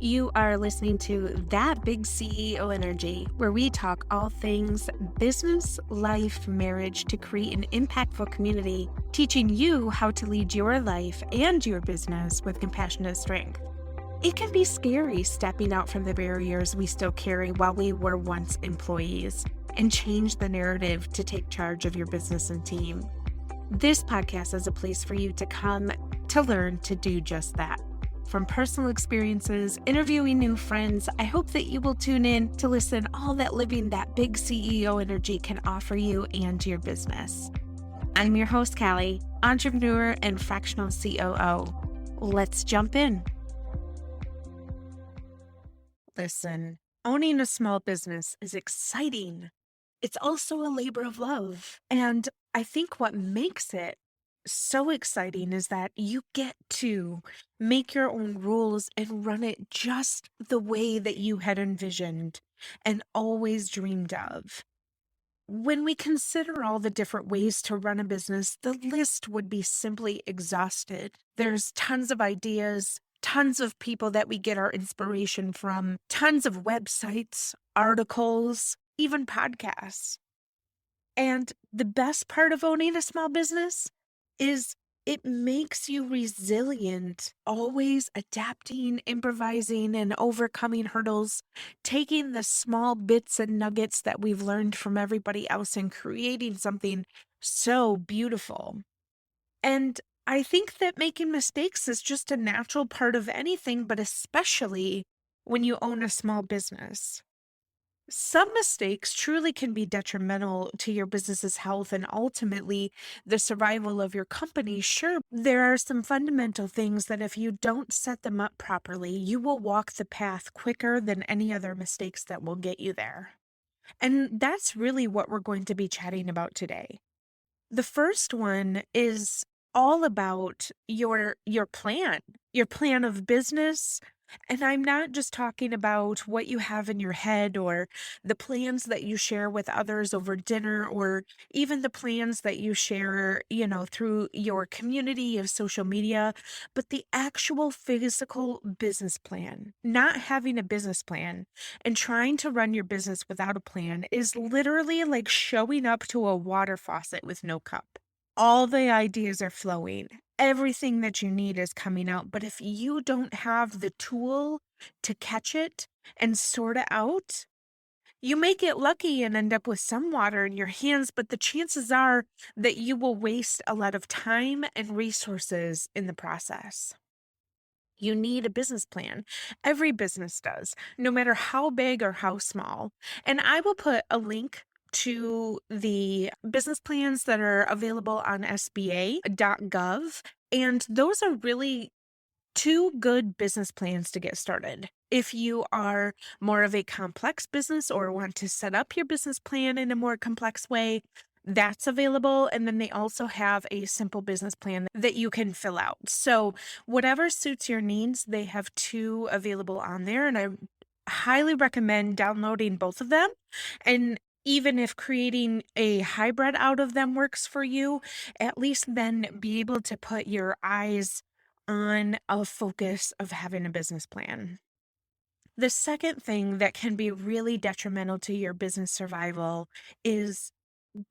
You are listening to That Big CEO Energy, where we talk all things business, life, marriage to create an impactful community, teaching you how to lead your life and your business with compassionate strength. It can be scary stepping out from the barriers we still carry while we were once employees and change the narrative to take charge of your business and team. This podcast is a place for you to come to learn to do just that. From personal experiences, interviewing new friends, I hope that you will tune in to listen all that living that big CEO energy can offer you and your business. I'm your host, Callie, entrepreneur and fractional COO. Let's jump in. Listen, owning a small business is exciting. It's also a labor of love. And I think what makes it so exciting is that you get to make your own rules and run it just the way that you had envisioned and always dreamed of. When we consider all the different ways to run a business, the list would be simply exhausted. There's tons of ideas, tons of people that we get our inspiration from, tons of websites, articles, even podcasts. And the best part of owning a small business is it makes you resilient, always adapting, improvising, and overcoming hurdles, taking the small bits and nuggets that we've learned from everybody else and creating something so beautiful. And I think that making mistakes is just a natural part of anything, but especially when you own a small business. Some mistakes truly can be detrimental to your business's health and ultimately the survival of your company. Sure, there are some fundamental things that if you don't set them up properly, you will walk the path quicker than any other mistakes that will get you there. And that's really what we're going to be chatting about today. The first one is all about your plan of business. And I'm not just talking about what you have in your head or the plans that you share with others over dinner or even the plans that you share, through your community of social media, but the actual physical business plan. Not having a business plan and trying to run your business without a plan is literally like showing up to a water faucet with no cup. All the ideas are flowing. Everything that you need is coming out. But if you don't have the tool to catch it and sort it out, you may get lucky and end up with some water in your hands, but the chances are that you will waste a lot of time and resources in the process. You need a business plan. Every business does, no matter how big or how small. And I will put a link to the business plans that are available on SBA.gov. And those are really two good business plans to get started. If you are more of a complex business or want to set up your business plan in a more complex way, that's available. And then they also have a simple business plan that you can fill out. So whatever suits your needs, they have two available on there. And I highly recommend downloading both of them. And even if creating a hybrid out of them works for you, at least then be able to put your eyes on a focus of having a business plan. The second thing that can be really detrimental to your business survival is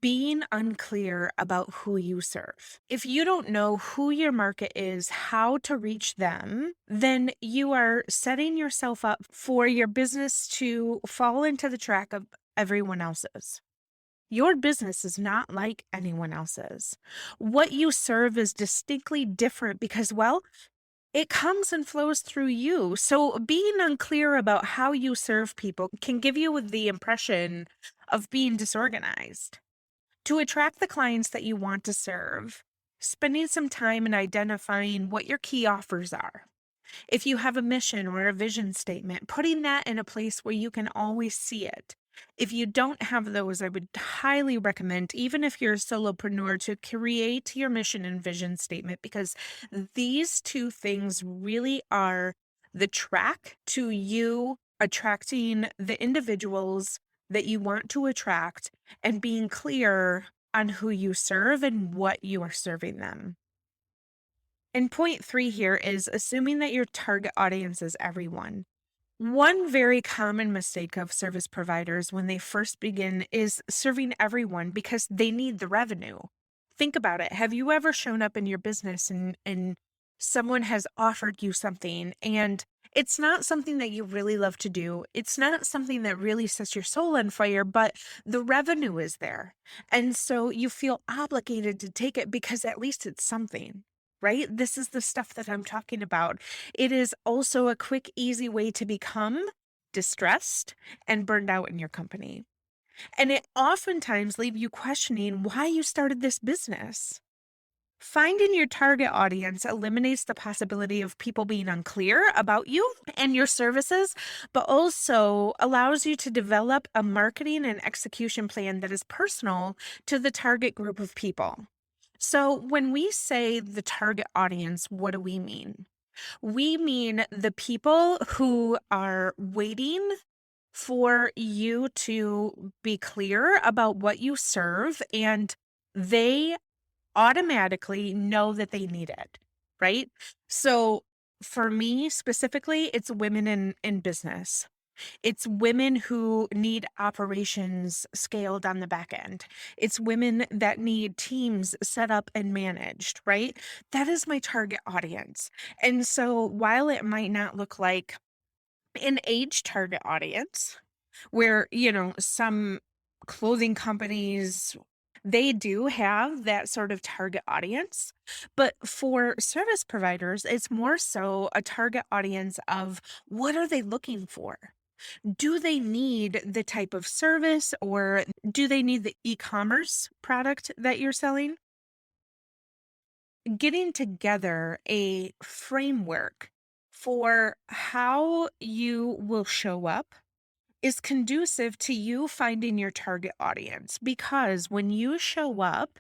being unclear about who you serve. If you don't know who your market is, how to reach them, then you are setting yourself up for your business to fall into the track of everyone else's. Your business is not like anyone else's. What you serve is distinctly different because, well, it comes and flows through you. So being unclear about how you serve people can give you the impression of being disorganized. To attract the clients that you want to serve, spending some time in identifying what your key offers are. If you have a mission or a vision statement, putting that in a place where you can always see it. If you don't have those, I would highly recommend, even if you're a solopreneur, to create your mission and vision statement because these two things really are the track to you attracting the individuals that you want to attract and being clear on who you serve and what you are serving them. And point 3 here is assuming that your target audience is everyone. One very common mistake of service providers when they first begin is serving everyone because they need the revenue. Think about it. Have you ever shown up in your business and someone has offered you something and it's not something that you really love to do. It's not something that really sets your soul on fire, but the revenue is there. And so you feel obligated to take it because at least it's something, right? This is the stuff that I'm talking about. It is also a quick, easy way to become distressed and burned out in your company. And it oftentimes leaves you questioning why you started this business. Finding your target audience eliminates the possibility of people being unclear about you and your services, but also allows you to develop a marketing and execution plan that is personal to the target group of people. So, when we say the target audience, what do we mean? We mean the people who are waiting for you to be clear about what you serve and they automatically know that they need it, right? So for me specifically, it's women in business. It's women who need operations scaled on the back end. It's women that need teams set up and managed, right? That is my target audience. And so while it might not look like an age target audience, where, some clothing companies, they do have that sort of target audience. But for service providers, it's more so a target audience of what are they looking for? Do they need the type of service or do they need the e-commerce product that you're selling? Getting together a framework for how you will show up is conducive to you finding your target audience because when you show up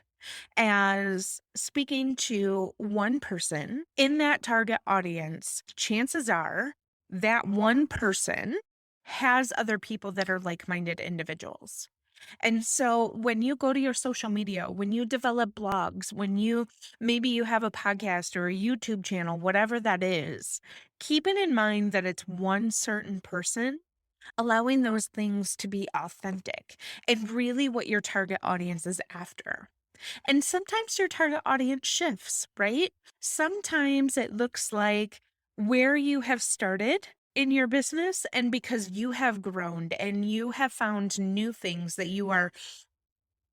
as speaking to one person in that target audience, chances are that one person has other people that are like minded individuals. And so when you go to your social media, when you develop blogs, when maybe you have a podcast or a YouTube channel, whatever that is, keeping in mind that it's one certain person, allowing those things to be authentic and really what your target audience is after. And sometimes your target audience shifts, right? Sometimes it looks like where you have started in your business, and because you have grown and you have found new things that you are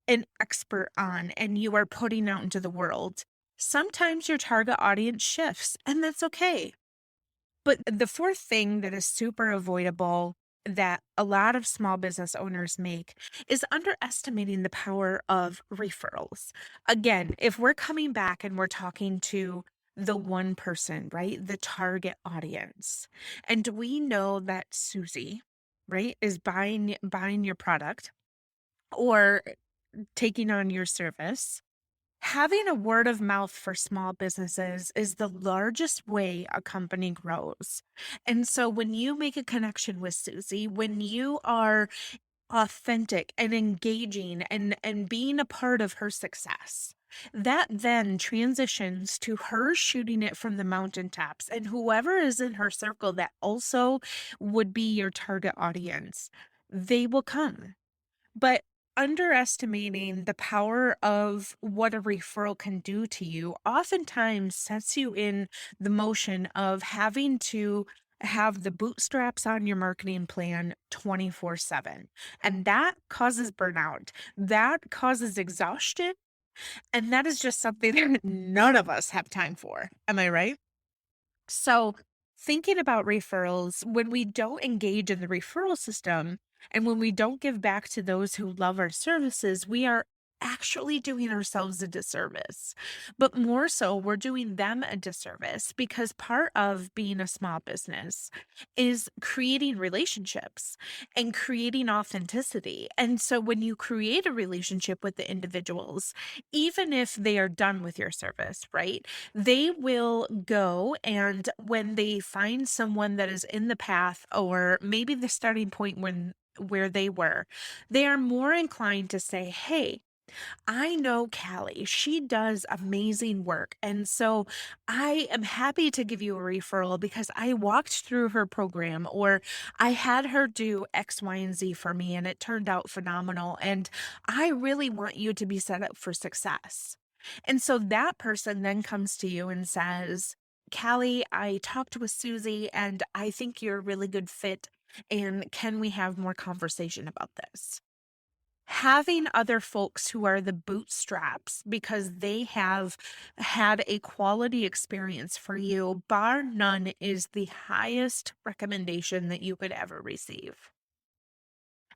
an expert on and you are putting out into the world. Sometimes your target audience shifts, and that's okay. But the fourth thing that is super avoidable that a lot of small business owners make is underestimating the power of referrals. Again, if we're coming back and we're talking to the one person, right? The target audience. And we know that Susie, right, is buying your product or taking on your service. Having a word of mouth for small businesses is the largest way a company grows. And so when you make a connection with Susie, when you are authentic and engaging and being a part of her success, that then transitions to her shooting it from the mountaintops and whoever is in her circle that also would be your target audience, they will come. But underestimating the power of what a referral can do to you oftentimes sets you in the motion of having to have the bootstraps on your marketing plan 24/7. And that causes burnout. That causes exhaustion. And that is just something that none of us have time for. Am I right? So, thinking about referrals, when we don't engage in the referral system and when we don't give back to those who love our services, we are actually doing ourselves a disservice. But more so, we're doing them a disservice because part of being a small business is creating relationships and creating authenticity. And so, when you create a relationship with the individuals, even if they are done with your service, right? They will go and when they find someone that is in the path or maybe the starting point where they were, they are more inclined to say, "Hey, I know Callie. She does amazing work. And so I am happy to give you a referral because I walked through her program or I had her do X, Y, and Z for me and it turned out phenomenal. And I really want you to be set up for success. And so that person then comes to you and says, Callie, I talked with Susie and I think you're a really good fit. And can we have more conversation about this? Having other folks who are the bootstraps because they have had a quality experience for you, bar none, is the highest recommendation that you could ever receive.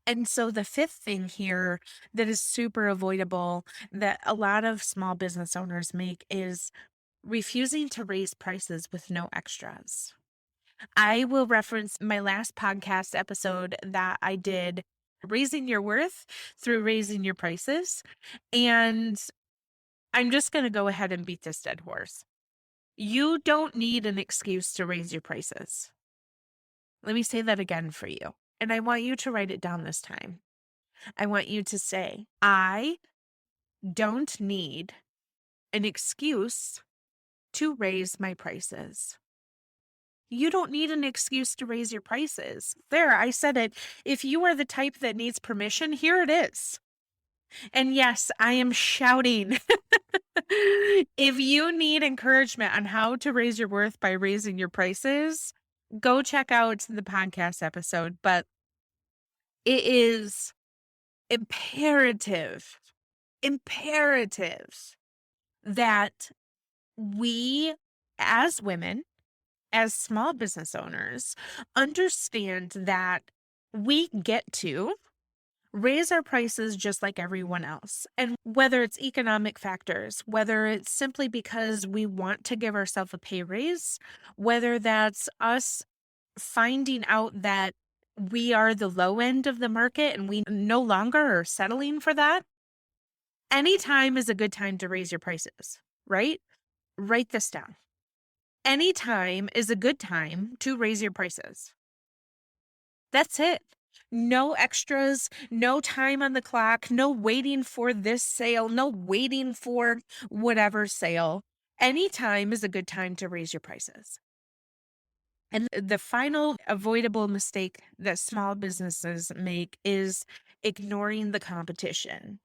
And so the fifth thing here that is super avoidable that a lot of small business owners make is refusing to raise prices with no extras. I will reference my last podcast episode that I did, raising your worth through raising your prices. And I'm just going to go ahead and beat this dead horse. You don't need an excuse to raise your prices. Let me say that again for you. And I want you to write it down this time. I want you to say, I don't need an excuse to raise my prices. You don't need an excuse to raise your prices. There, I said it. If you are the type that needs permission, here it is. And yes, I am shouting. If you need encouragement on how to raise your worth by raising your prices, go check out the podcast episode. But it is imperative that we as women, as small business owners, understand that we get to raise our prices just like everyone else. And whether it's economic factors, whether it's simply because we want to give ourselves a pay raise, whether that's us finding out that we are the low end of the market and we no longer are settling for that, any time is a good time to raise your prices, right? Write this down. Any time is a good time to raise your prices. That's it. No extras, no time on the clock, no waiting for this sale, no waiting for whatever sale. Any time is a good time to raise your prices. And the final avoidable mistake that small businesses make is ignoring the competition.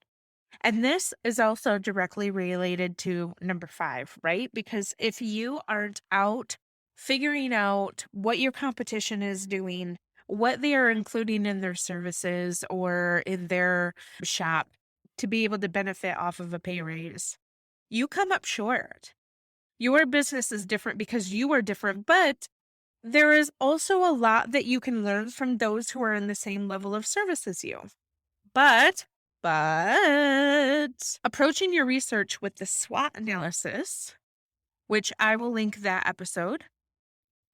And this is also directly related to number 5, right? Because if you aren't out figuring out what your competition is doing, what they are including in their services or in their shop to be able to benefit off of a pay raise, you come up short. Your business is different because you are different, but there is also a lot that you can learn from those who are in the same level of service as you. But approaching your research with the SWOT analysis, which I will link that episode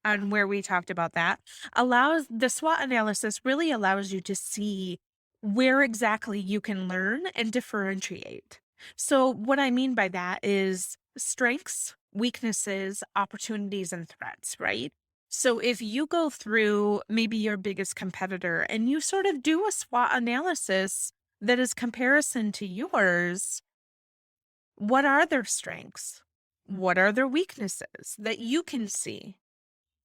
on where we talked about that, allows the SWOT analysis really allows you to see where exactly you can learn and differentiate. So what I mean by that is strengths, weaknesses, opportunities, and threats, right? So if you go through maybe your biggest competitor and you sort of do a SWOT analysis that is comparison to yours, what are their strengths? What are their weaknesses that you can see?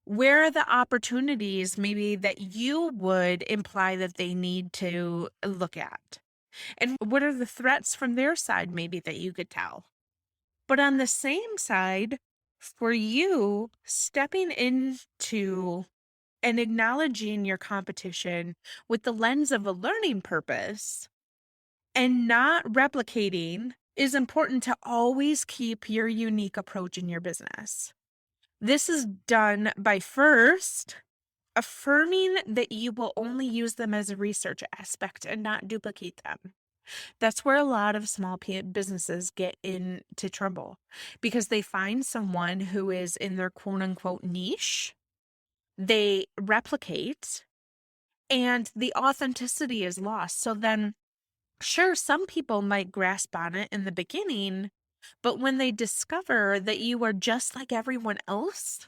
Where are the opportunities maybe that you would imply that they need to look at? And what are the threats from their side maybe that you could tell? But on the same side, for you, stepping into and acknowledging your competition with the lens of a learning purpose and not replicating is important to always keep your unique approach in your business. This is done by first affirming that you will only use them as a research aspect and not duplicate them. That's where a lot of small businesses get into trouble because they find someone who is in their quote unquote niche. They replicate and the authenticity is lost. So then, sure, some people might grasp on it in the beginning, but when they discover that you are just like everyone else,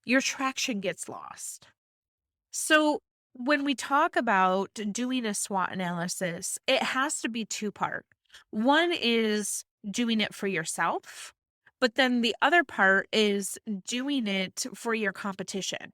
your traction gets lost. So when we talk about doing a SWOT analysis, it has to be two-part. One is doing it for yourself, but then the other part is doing it for your competition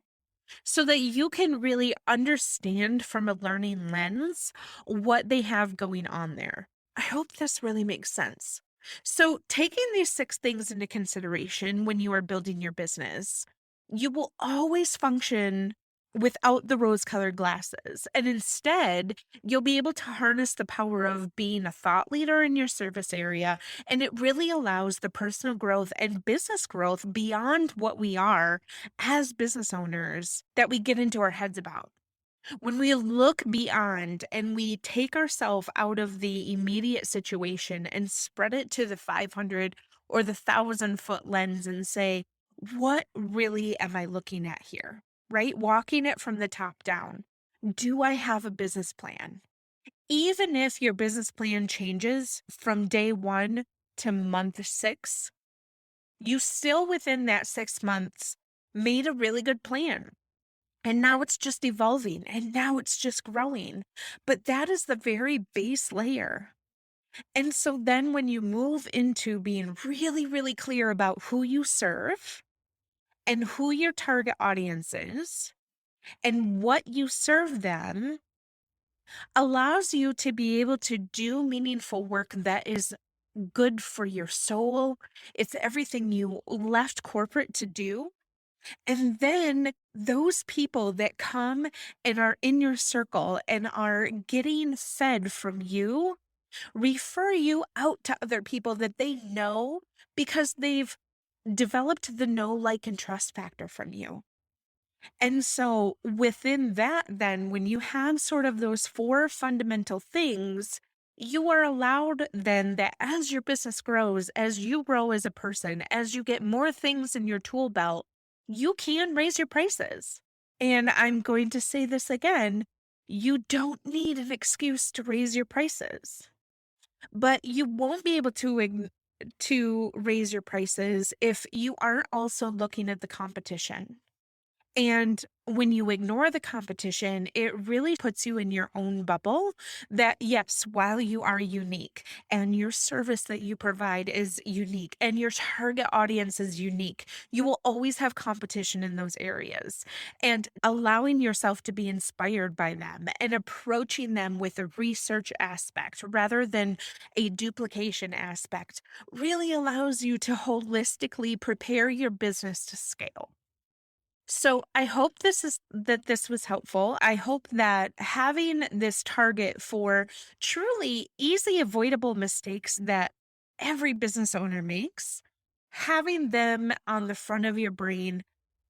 so that you can really understand from a learning lens what they have going on there. I hope this really makes sense. So, taking these 6 things into consideration when you are building your business, you will always function without the rose colored glasses. And instead, you'll be able to harness the power of being a thought leader in your service area. And it really allows the personal growth and business growth beyond what we are as business owners that we get into our heads about. When we look beyond and we take ourselves out of the immediate situation and spread it to the 500 or the 1,000-foot lens and say, what really am I looking at here? Right? Walking it from the top down. Do I have a business plan? Even if your business plan changes from day 1 to month 6, you still within that 6 months made a really good plan. And now it's just evolving and now it's just growing. But that is the very base layer. And so then when you move into being really, really clear about who you serve and who your target audience is and what you serve them, allows you to be able to do meaningful work that is good for your soul. It's everything you left corporate to do. And then those people that come and are in your circle and are getting fed from you refer you out to other people that they know because they've developed the know, like, and trust factor from you. And so within that, then when you have sort of those 4 fundamental things, you are allowed then that as your business grows, as you grow as a person, as you get more things in your tool belt, you can raise your prices. And I'm going to say this again, you don't need an excuse to raise your prices, but you won't be able to raise your prices if you aren't also looking at the competition. And when you ignore the competition, it really puts you in your own bubble that, yes, while you are unique and your service that you provide is unique and your target audience is unique, you will always have competition in those areas. And allowing yourself to be inspired by them and approaching them with a research aspect rather than a duplication aspect really allows you to holistically prepare your business to scale. So I hope this was helpful. I hope that having this target for truly easy avoidable mistakes that every business owner makes, having them on the front of your brain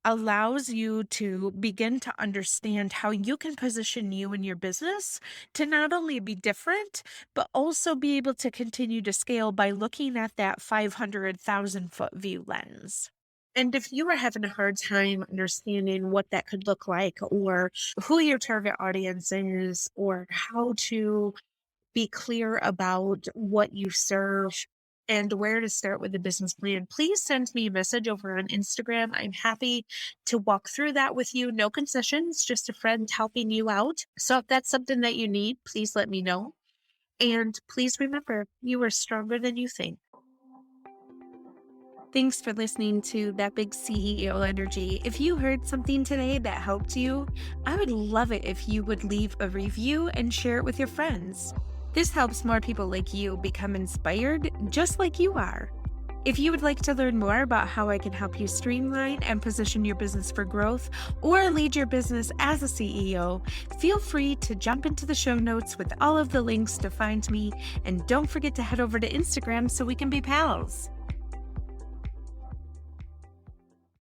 allows you to begin to understand how you can position you and your business to not only be different, but also be able to continue to scale by looking at that 500,000-foot view lens. And if you are having a hard time understanding what that could look like, or who your target audience is, or how to be clear about what you serve and where to start with the business plan, please send me a message over on Instagram. I'm happy to walk through that with you. No concessions, just a friend helping you out. So if that's something that you need, please let me know. And please remember, you are stronger than you think. Thanks for listening to That Big CEO Energy. If you heard something today that helped you, I would love it if you would leave a review and share it with your friends. This helps more people like you become inspired just like you are. If you would like to learn more about how I can help you streamline and position your business for growth or lead your business as a CEO, feel free to jump into the show notes with all of the links to find me. And don't forget to head over to Instagram so we can be pals.